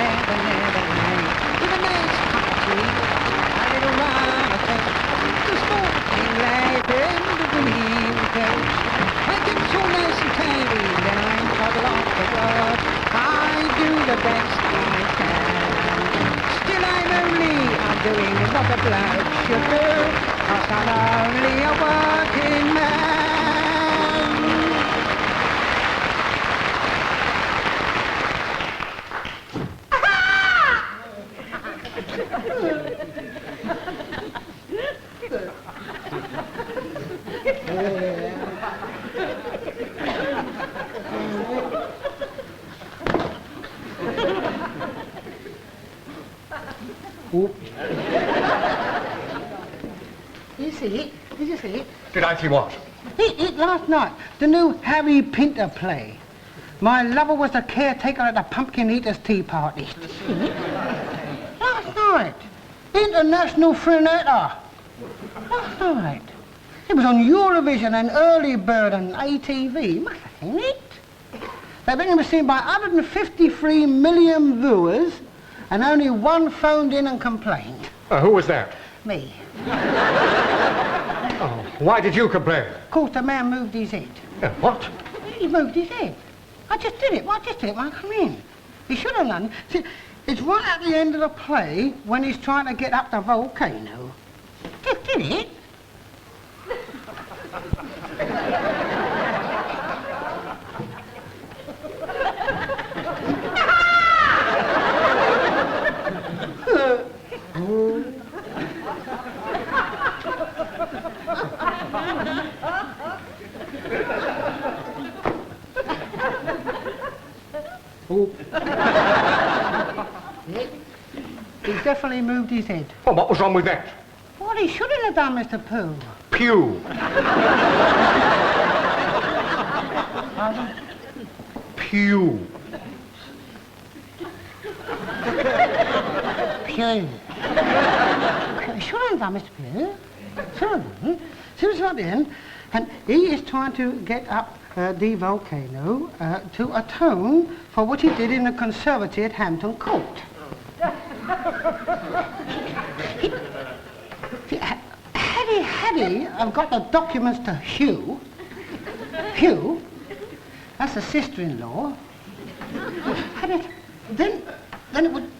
never, never late. With a nice cup of tea, a little run of toast, the sporting life and the green coast. I get so nice and tidy, then I toddle off to work. I do the best I can. Still I'm doing what a bloke should do, 'cause I'm only a working man. Did you see it? Did I see what? Last night, the new Harry Pinter play. My lover was the caretaker at the Pumpkin Eaters Tea Party. Last night, International Frenator. Last night. It was on Eurovision and Early Bird and ATV. Must have seen it. They've been seen by 153 million viewers and only one phoned in and complained. Who was that? Me. Oh, why did you complain? Of course, the man moved his head. What? He moved his head. I just did it when I come in. He should have done. See, it's right at the end of the play when he's trying to get up the volcano. Just did it. He definitely moved his head. Well, what was wrong with that? What he shouldn't have done, Mr. Pooh. Pew. Pardon? Pew. Pew. Shouldn't have done, Mr. Pooh. Shouldn't have done. See what's at the end? And he is trying to get up the volcano to atone for what he did in the Conservative at Hampton Court. Had I've got the documents to Hugh, that's the sister-in-law, had it, then it would...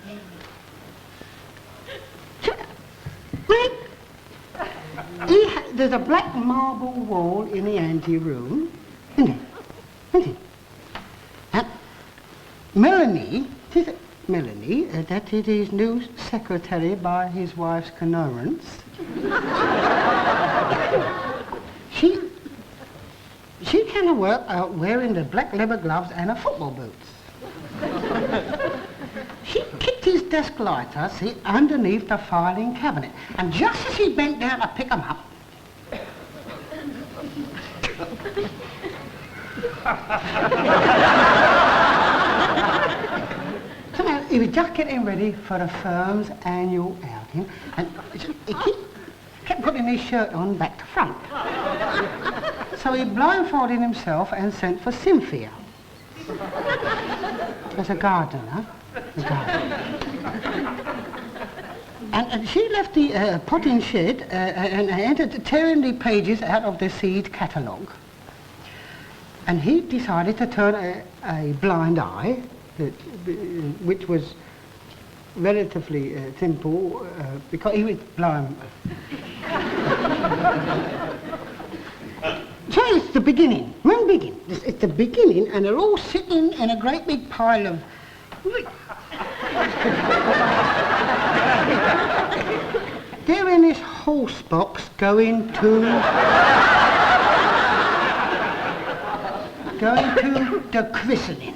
There's a black marble wall in the ante-room, isn't it? And Melanie, that is his new secretary by his wife's connivance. She can work out wearing the black leather gloves and her football boots. She kicked his desk lighter, see, underneath the filing cabinet, and just as he bent down to pick them up, he was just getting ready for the firm's annual outing, and he kept putting his shirt on back to front. So he blindfolded himself and sent for Cynthia. As a gardener. And she left the potting shed and entered tearing the pages out of the seed catalogue. And he decided to turn a blind eye, which was relatively simple because he was blind. So it's the beginning. It's the beginning, and they're all sitting in a great big pile of... They're in this horse box going to the christening.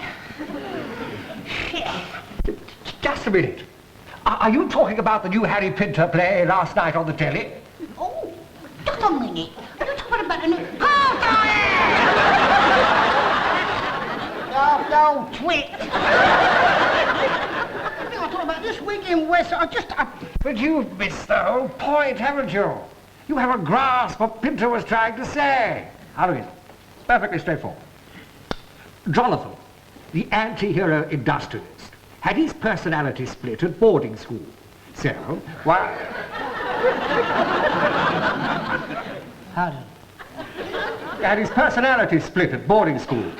Just a minute. Are you talking about the new Harry Pinter play last night on the telly? Oh, just a minute. Are you talking about the new... No, twit. I'm talking about this week in West... But you've missed the whole point, haven't you? You haven't grasped what Pinter was trying to say. How is it? Perfectly straightforward. Jonathan, the anti-hero industrialist, had his personality split at boarding school. So, while... Pardon? Had his personality split at boarding school.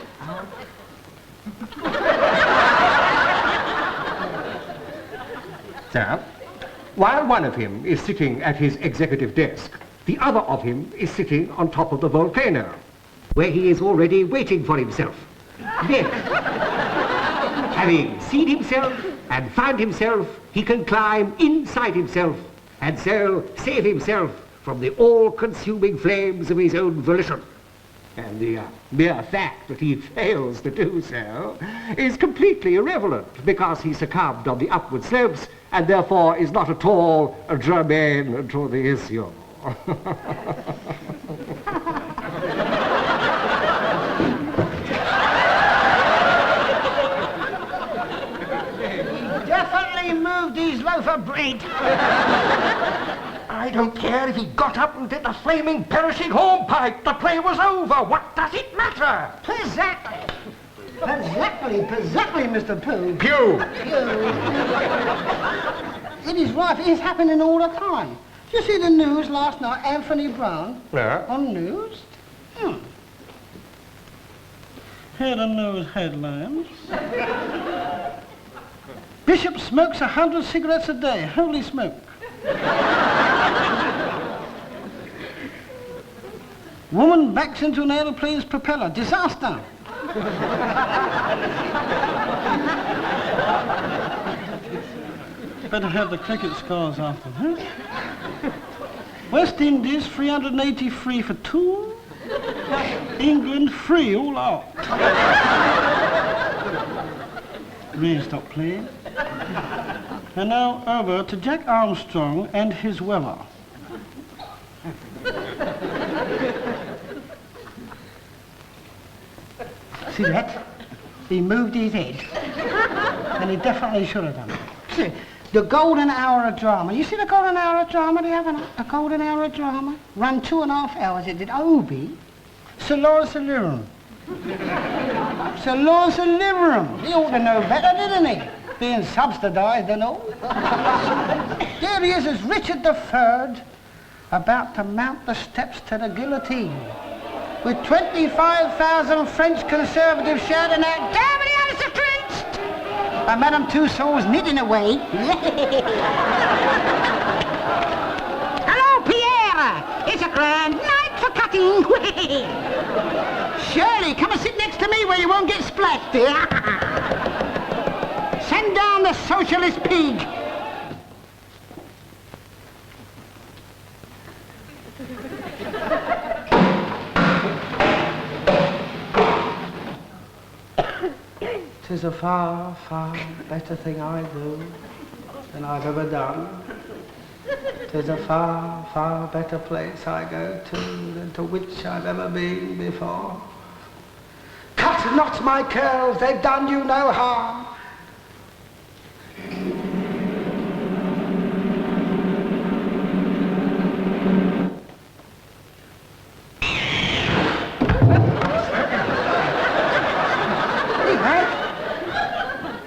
So, while one of him is sitting at his executive desk, the other of him is sitting on top of the volcano, where he is already waiting for himself. Then, having seen himself and found himself, he can climb inside himself and so save himself from the all-consuming flames of his own volition. And the mere fact that he fails to do so is completely irrelevant because he succumbed on the upward slopes and therefore is not at all germane to the issue. Definitely moved his loaf of bread. I don't care if he got up and did the flaming, perishing hornpipe. The play was over. What does it matter? Exactly. Exactly, Mr. Pooh. Pew! It is right. It is happening all the time. Did you see the news last night? Anthony Brown Yeah. on news? Hear the news headlines. Bishop smokes 100 cigarettes a day. Holy smoke. Woman backs into an aeroplane's propeller. Disaster. Better have the cricket scores after that. West Indies 383 for 2. England 3 all out. Rain stop playing. And now over to Jack Armstrong and his weather. See that? He moved his head. And he definitely should have done it. See, the golden hour of drama. You see the golden hour of drama the other night? The golden hour of drama? Run 2.5 hours. It did Obi. Sir Lawrence Oliverum. Sir Lawrence Oliverum. He ought to know better, didn't he? Being subsidised and all. There he is as Richard III about to mount the steps to the guillotine. With 25,000 French conservatives shouting out, "Damn it, Alice the Drenched!" And Madame Tussauds knitting away. Hello, Pierre! It's a grand night for cutting. Shirley, come and sit next to me where you won't get splashed. Send down the socialist pig. Tis a far, far better thing I do than I've ever done. Tis a far, far better place I go to than to which I've ever been before. Cut not my curls, they've done you no harm.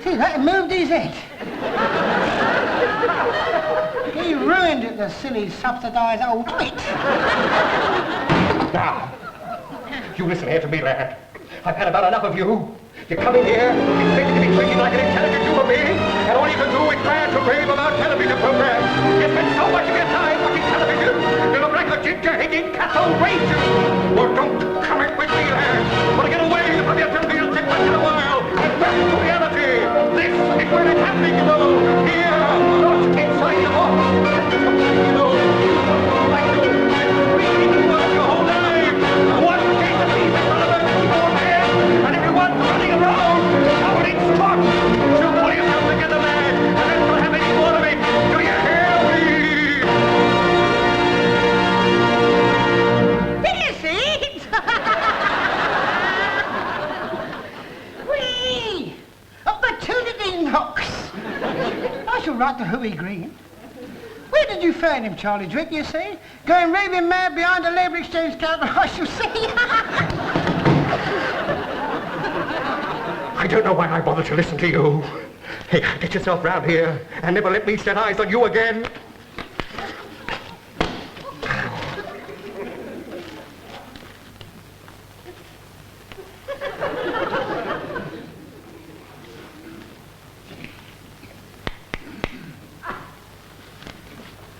See that? He moved his head. He ruined it, the silly subsidised old twit. Now, you listen here to me, lad. I've had about enough of you. You come in here, expecting to be treated like an intelligent human being, and all you can do is glad to rave about television programs. You spend so much of your time watching television, you look like a ginger-hanging cattle ranger. Well, don't come in with me, lad. Want to get away from your trivial tip once in a while, and back to reality. This is where it's happening, you know. Here, not inside the box. You know, like you, reading work your whole life. One day to be the relevant keyboard man, and everyone running around, shouting spot. So pull yourself together, man, and let's not have any more of it. Do you hear me? This is Whee! Opportunity knocks. I shall write to Huey Green. Where did you find him, Charlie Drick, you see? Going raving mad behind the Labour Exchange counter, I shall see. I don't know why I bothered to listen to you. Hey, get yourself round here and never let me set eyes on you again.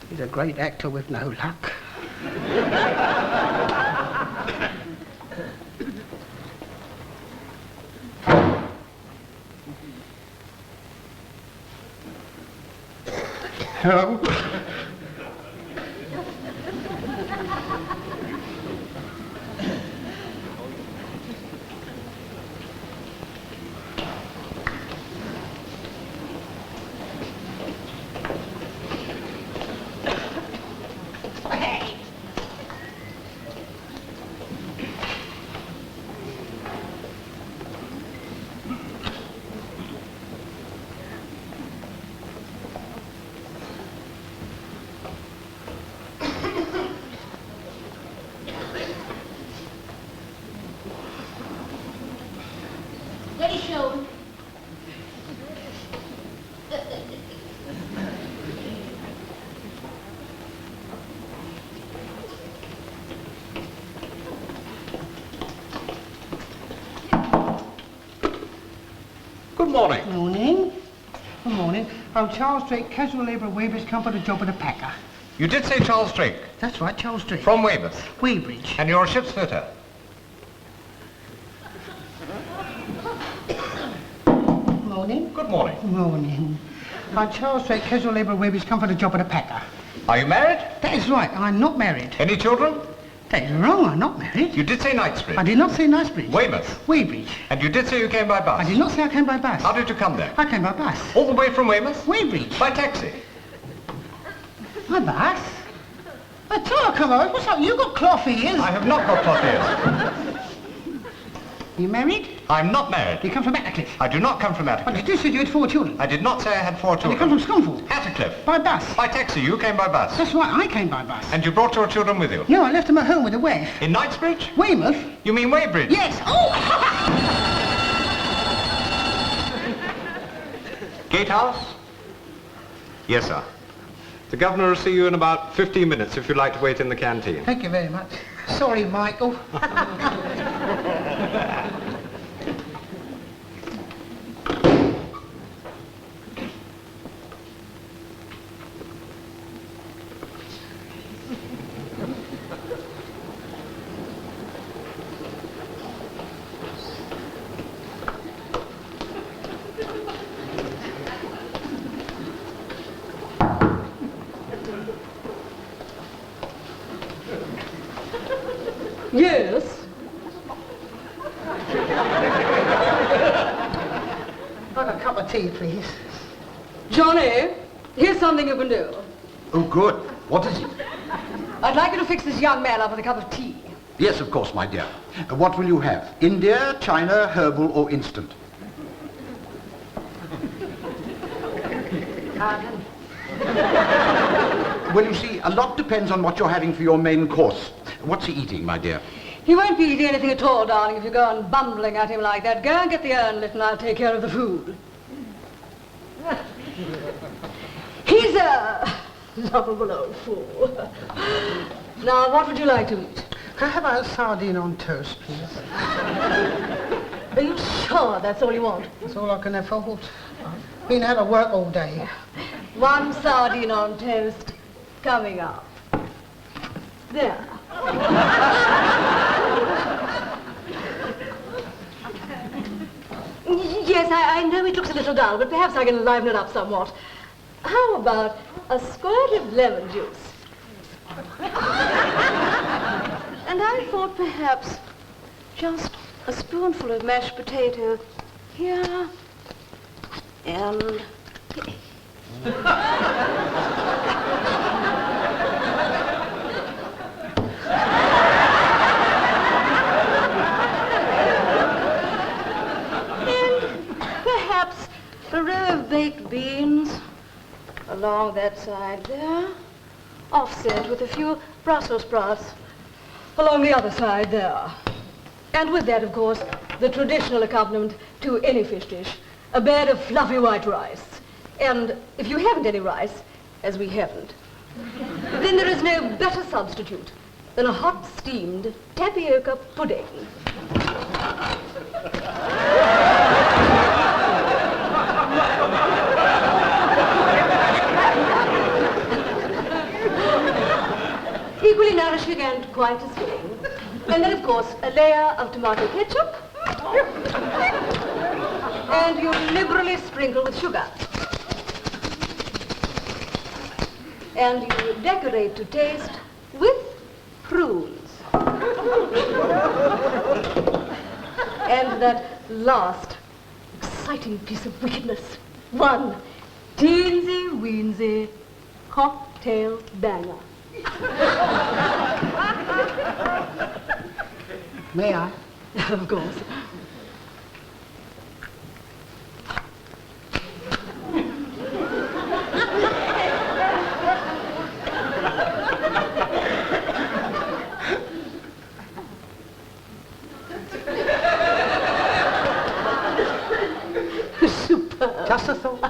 He's a great actor with no luck. Hello? Ready, show. Good morning. Morning. Good morning. I'm Charles Drake, casual labourer, Weybridge, come for the job of the packer. You did say Charles Drake. That's right, Charles Drake. From Weymouth. Weybridge. And you're a ship's fitter. Morning. Good morning. Morning. I'm Charles Drake, casual labourer, Weybridge, come for the job of the packer. Are you married? That is right, I'm not married. Any children? That is wrong, I'm not married. You did say Knightsbridge. I did not say Knightsbridge. Weymouth. Weybridge. And you did say you came by bus. I did not say I came by bus. How did you come there? I came by bus. All the way from Weymouth? Weybridge. By taxi. My bus? I tell you, come on, what's up? You got cloth ears. I have not got cloth ears. You married? I'm not married. You come from Attercliffe. I do not come from But Attercliff. you said you had 4 children. I did not say I had 4 And you children. come from Scunthorpe. Attercliff. By bus. By taxi. You came by bus. That's right, I came by bus. And you brought your children with you? No, I left them at home with the wife. In Knightsbridge? Weymouth? You mean Weybridge? Yes. Oh! Gatehouse? Yes, sir. The governor will see you in about 15 minutes if you'd like to wait in the canteen. Thank you very much. Sorry, Michael. Yes? Like a cup of tea, please. Johnny, here's something you can do. Oh, good. What is it? I'd like you to fix this young man up with a cup of tea. Yes, of course, my dear. What will you have? India, China, herbal, or instant? Well, you see, a lot depends on what you're having for your main course. What's he eating, my dear? He won't be eating anything at all, darling, if you go on bumbling at him like that. Go and get the urn lit and I'll take care of the food. He's a lovable old fool. Now, what would you like to eat? Can I have a sardine on toast, please? Are you sure that's all you want? That's all I can afford. Been out of work all day. One sardine on toast coming up. There. Yes, I know it looks a little dull, but perhaps I can liven it up somewhat. How about a squirt of lemon juice? And I thought perhaps just a spoonful of mashed potato here and perhaps a row of baked beans along that side there, offset with a few Brussels sprouts along the other side there. And with that, of course, the traditional accompaniment to any fish dish, a bed of fluffy white rice. And if you haven't any rice, as we haven't, then there is no better substitute than a hot steamed tapioca pudding. Equally nourishing and quite as filling. And then, of course, a layer of tomato ketchup. And you liberally sprinkle with sugar. And you decorate to taste with prunes. And that last exciting piece of wickedness, one teensy-weensy cocktail banger. May I? Of course. Superb. Just a thought.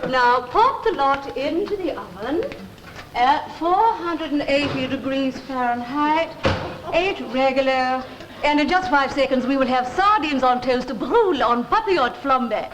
Now pop the lot into the oven at 480 degrees Fahrenheit, 8 regular, and in just 5 seconds we will have sardines on toast, brûle on papillote flambé.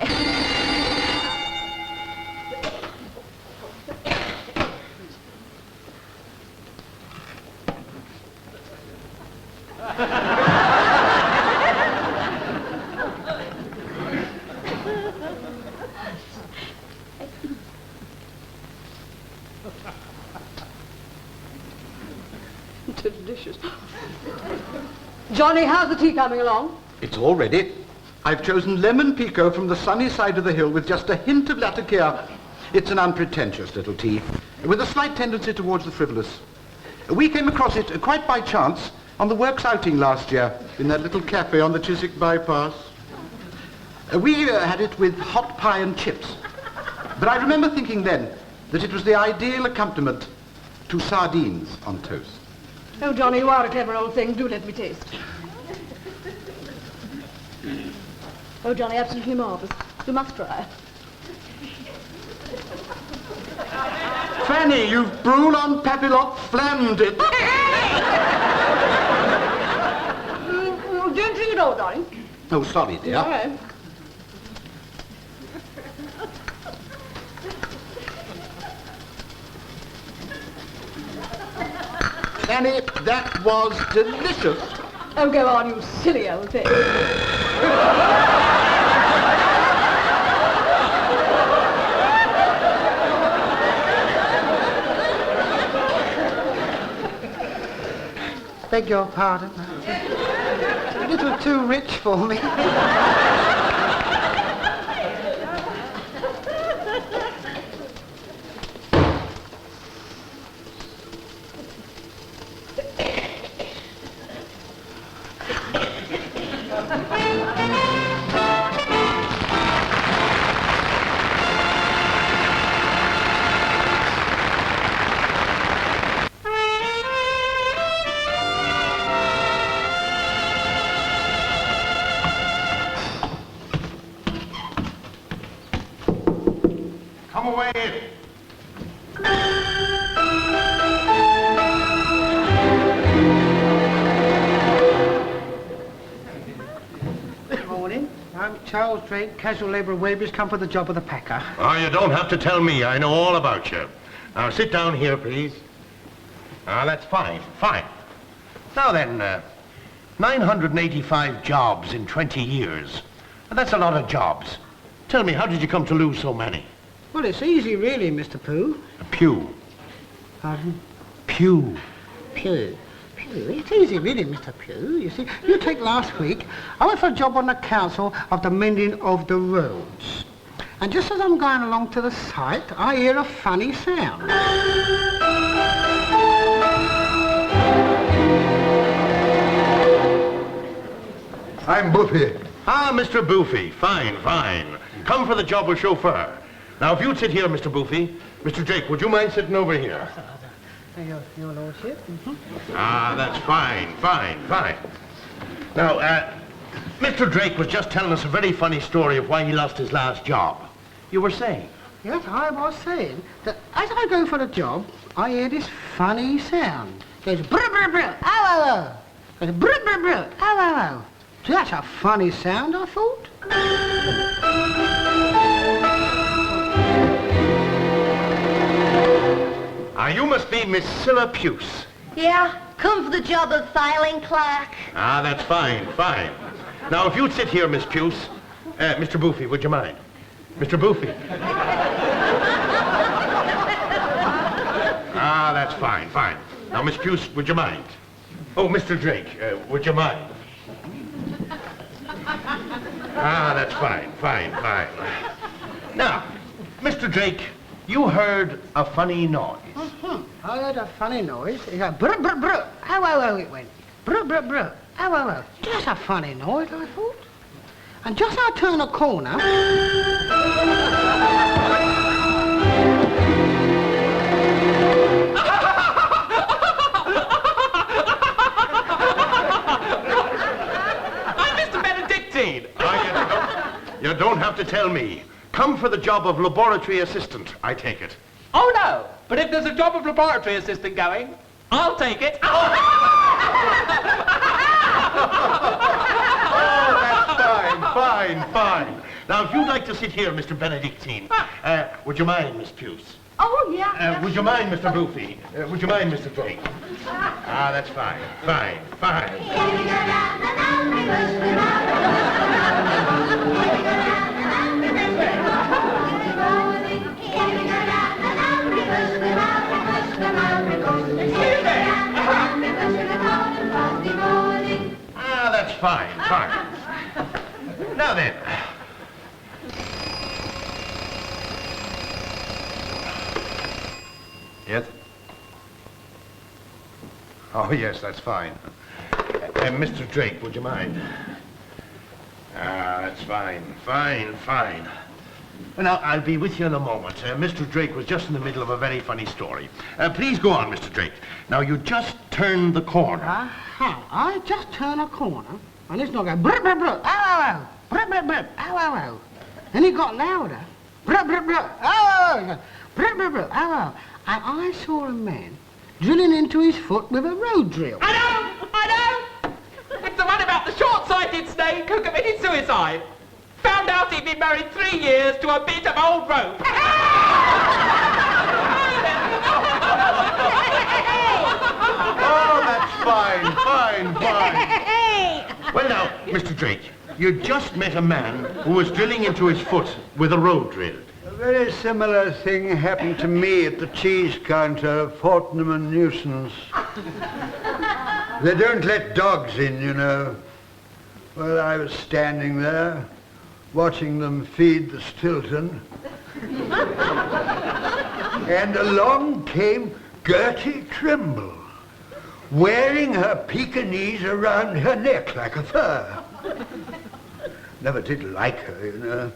Delicious. Johnny, how's the tea coming along? It's all ready. I've chosen lemon pico from the sunny side of the hill with just a hint of latakia. It's an unpretentious little tea, with a slight tendency towards the frivolous. We came across it quite by chance on the works outing last year in that little cafe on the Chiswick bypass. We had it with hot pie and chips. But I remember thinking then that it was the ideal accompaniment to sardines on toast. Oh, Johnny, you are a clever old thing. Do let me taste. Oh, Johnny, absolutely marvellous. You must try. Fanny, you've brûle on papillote flammed it. Don't drink it all, darling. Oh, sorry, dear. All right. Fanny, that was delicious. Oh, go on, you silly old thing. Beg your pardon. A little too rich for me. Come away in. Good morning. I'm Charles Drake, casual labour wages, come for the job of the packer. Oh, you don't have to tell me. I know all about you. Now, sit down here, please. That's fine, fine. Now then, 985 jobs in 20 years. That's a lot of jobs. Tell me, how did you come to lose so many? Well, it's easy, really, Mr. Pooh. Pew. Pardon? Pew. Pew. Pew. It's easy, really, Mr. Pugh. You see, you take last week, I went for a job on the council of the mending of the roads. And just as I'm going along to the site, I hear a funny sound. I'm Buffy. Ah, Mr. Boofy. Fine, fine. Come for the job of chauffeur. Now, if you'd sit here, Mr. Boofy. Mr. Drake, would you mind sitting over here? Your lordship. Ah, that's fine, fine, fine. Now, Mr. Drake was just telling us a very funny story of why he lost his last job. You were saying? Yes, I was saying that as I go for the job, I hear this funny sound. It goes brr brr brr, ow ow ow. It goes brr brr brr, ow ow ow. So that's a funny sound, I thought. You must be Miss Cilla Puce. Yeah, come for the job of filing clerk. Ah, that's fine, fine. Now, if you'd sit here, Miss Puce. Mr. Boofy, would you mind? Mr. Boofy. Ah, that's fine, fine. Now, Miss Puce, would you mind? Oh, Mr. Drake, would you mind? Ah, that's fine, fine, fine. Now, Mr. Drake, you heard a funny noise. I heard a funny noise. It goes brr brr brr, ow ow ow it went. Brr brr brr, ow ow ow. That's a funny noise, I thought. And just as I turn a corner... You don't have to tell me. Come for the job of laboratory assistant, I take it. Oh, no. But if there's a job of laboratory assistant going, I'll take it. Oh, that's fine, fine. Now, if you'd like to sit here, Mr. Benedictine, would you mind, Miss Puce? Oh, yeah. Would you mind, Mr. Boofy? Would you mind, Mr. Drake? Ah, that's fine. Ah, that's fine. Now then. Yes? Oh, yes, that's fine. Mr. Drake, would you mind? Ah, that's fine. Well, now, I'll be with you in a moment. Mr. Drake was just in the middle of a very funny story. Please go on, Mr. Drake. Now, you just turned the corner. I just turn a corner, and it's not going brr brr brr, ow ow ow, brr brr brr, ow ow ow. And it got louder. Brr brr brr, ow ow ow, brr brr brr, ow ow. And I saw a man drilling into his foot with a road drill. I know! It's the one about the short-sighted snake who committed suicide. Found out he'd been married 3 years to a bit of old rope. Oh, that's fine. Well, now, Mr. Drake, you just met a man who was drilling into his foot with a road drill. A very similar thing happened to me at the cheese counter of Fortnum and Newson's. They don't let dogs in, you know. Well, I was standing there, watching them feed the Stilton. And along came Gertie Trimble, wearing her Pekingese around her neck like a fur. Never did like her, you know.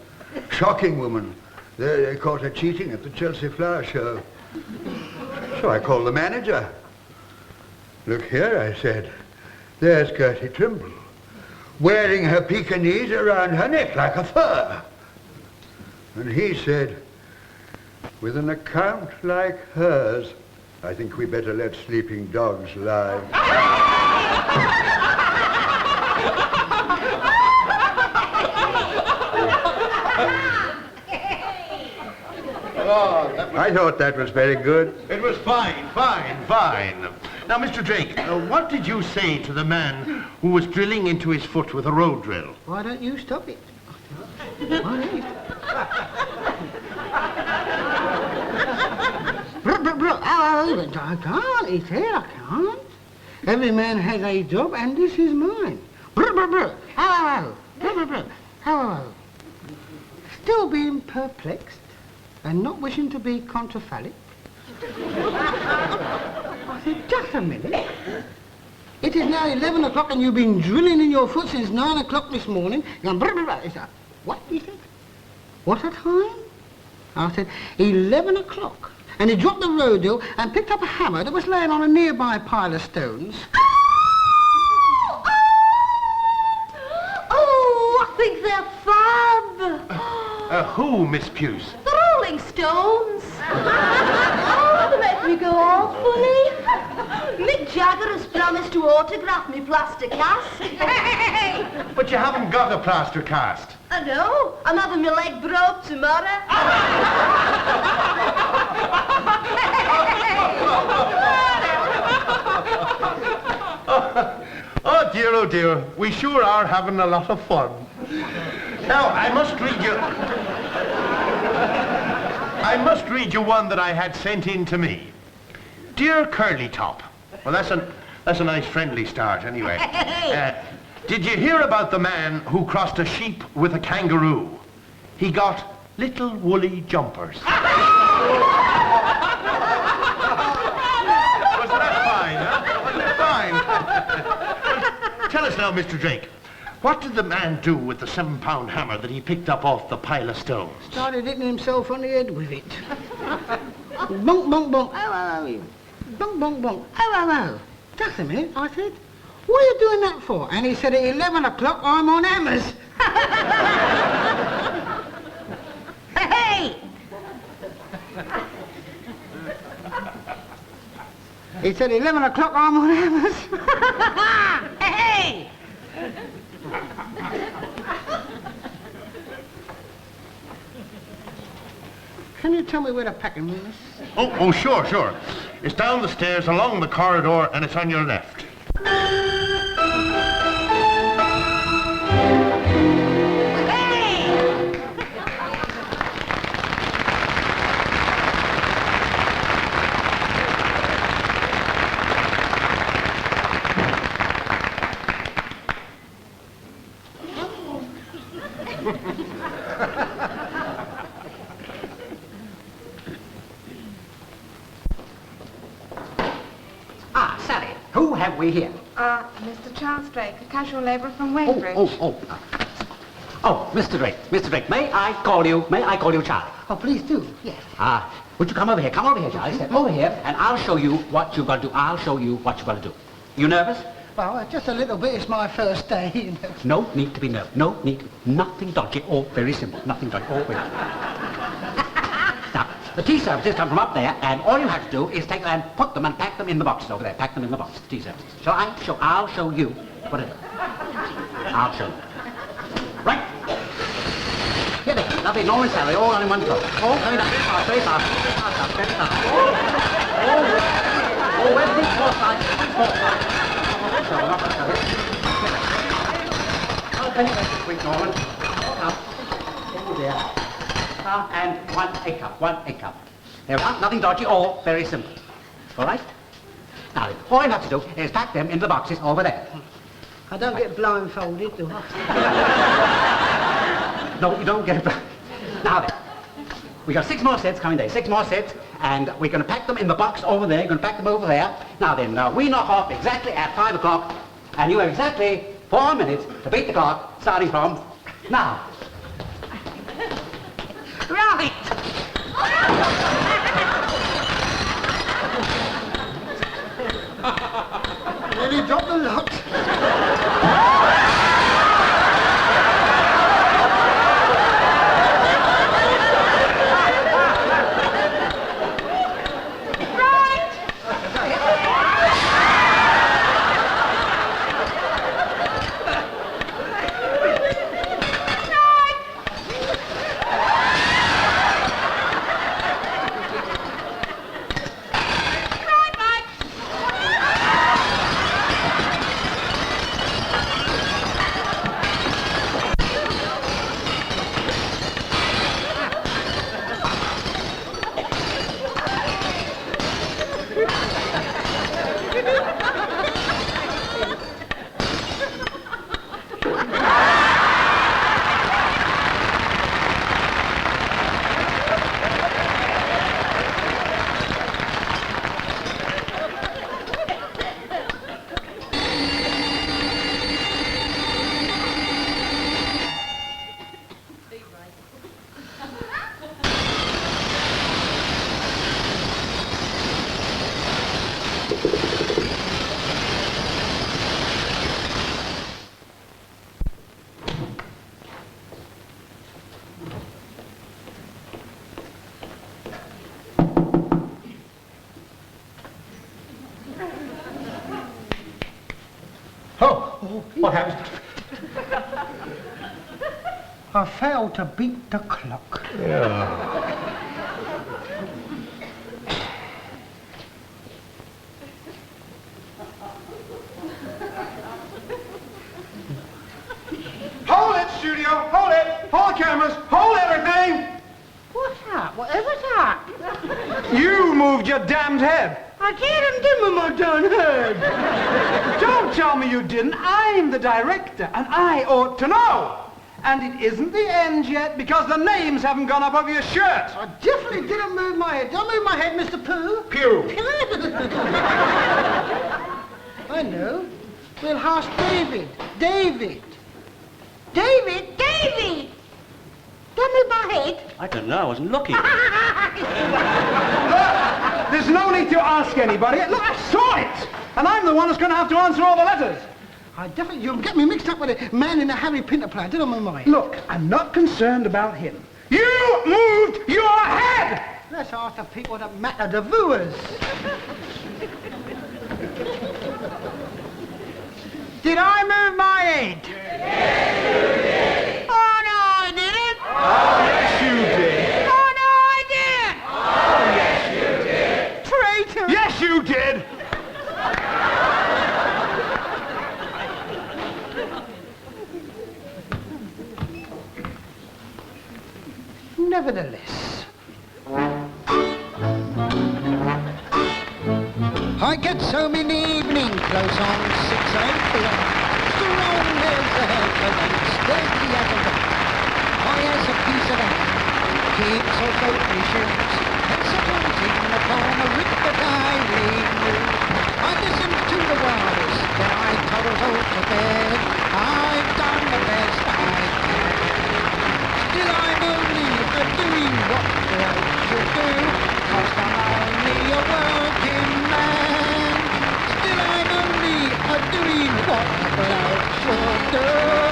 Shocking woman. They caught her cheating at the Chelsea Flower Show. So I called the manager. Look here, I said, there's Gertie Trimble, wearing her Pekingese around her neck like a fur. And he said, with an account like hers, I think we better let sleeping dogs lie. I thought that was very good. It was fine. Now, Mr. Drake, what did you say to the man who was drilling into his foot with a road drill? Why don't you stop it? Why don't you? Brr, brr, brr. I can't, he said, I can't. Every man has a job, and this is mine. Brr, brr, brr. Ow, brr, brr, brr. Ow. Still being perplexed and not wishing to be contraphallic. I said, just a minute. It is now 11 o'clock and you've been drilling in your foot since 9 o'clock this morning. You're going, brr, brr, brr. He said, what? He said, what a time? I said, 11 o'clock. And he dropped the road drill and picked up a hammer that was laying on a nearby pile of stones. Oh, Who, Miss Puce? The Rolling Stones. Oh, they make me go all funny. Mick Jagger has promised to autograph me plaster cast. But you haven't got a plaster cast. I know. I'm having my leg broke tomorrow. Oh dear, we sure are having a lot of fun. Now, I must read you one that I had sent in to me. Dear Curly Top. Well, that's a nice friendly start, anyway. Did you hear about the man who crossed a sheep with a kangaroo? He got little woolly jumpers. Was that fine, huh? Was it fine? Tell us now, Mr. Drake. What did the man do with the 7-pound hammer that he picked up off the pile of stones? Started hitting himself on the head with it. Bonk, bonk, bonk. Ow, ow, ow. Bonk, bonk, bonk. Ow, ow, ow. Just a minute, I said. What are you doing that for? And he said, at 11 o'clock, I'm on hammers. Hey! He said, 11 o'clock, I'm on hammers. Hey! Can you tell me where the packing room is? Oh, sure. It's down the stairs, along the corridor, and it's on your left. Sally, who have we here? Mr. Charles Drake, a casual labourer from Weybridge. Oh, Mr. Drake, may I call you Charlie? Oh, please do. Yes. Would you come over here, Charlie? Step over here, and I'll show you what you've got to do. You nervous? Well, just a little bit. It's my first day, you know. No need to be nervous. Nothing dodgy, all very simple. Nothing dodgy, all very simple. Now, the tea services come from up there, and all you have to do is take them and put them and pack them in the boxes over there. Pack them in the boxes, the tea services. I'll show you what it is. I'll show you. Right. Here they come. Lovely, Norman Sally, all on in one go. All coming up very fast. Oh, where's the fourth side? Quick, Norman. Up. Oh, dear. And one egg cup. There we are. Nothing dodgy, all very simple. All right? Now, all you have to do is pack them in the boxes over there. I don't get blindfolded, do I? No, you don't get blindfolded. Now then, we got 6 more sets coming there. 6 more sets, and we're going to pack them in the box over there. Going to pack them over there. Now then, we knock off exactly at 5 o'clock, and you have exactly 4 minutes to beat the clock, starting from now. Right. Nearly dropped the lot. What happened? I failed to beat the clock. Hold it, studio! Hold it! Hold cameras! Hold everything! What's that? Whatever's that? You moved your damned head! I didn't give him my darn head. Don't tell me you didn't. I'm the director, and I ought to know. And it isn't the end yet, because the names haven't gone up over your shirt. I definitely didn't move my head. Don't move my head, Mr. Pooh. Pew. I know. We'll ask David. David! Don't move my head. I don't know, I wasn't looking. There's no need to ask anybody. Look, I saw it. And I'm the one who's going to have to answer all the letters. You'll get me mixed up with a man in a Harry Pinter play. Don't move my head. Look, I'm not concerned about him. You moved your head! Let's ask the people that matter, the viewers. Did I move my head? Yes, you did. Oh, no, I didn't. Oh, yes, you did. Oh, no, I didn't. Oh, yes, you did. Traitor. Yes, you did. Nevertheless, I get so many evening close on 6 o'clock. Strong as a heifer and steady as a rock. I has a piece of that. Keeps her goat missions and settles in upon a rip that I leave. I listen to the wires, then I toddles out to bed. I've done the best I can. Still I'm only doing what I should do, 'cause I'm only a working man. Still I'm only doing what I should do.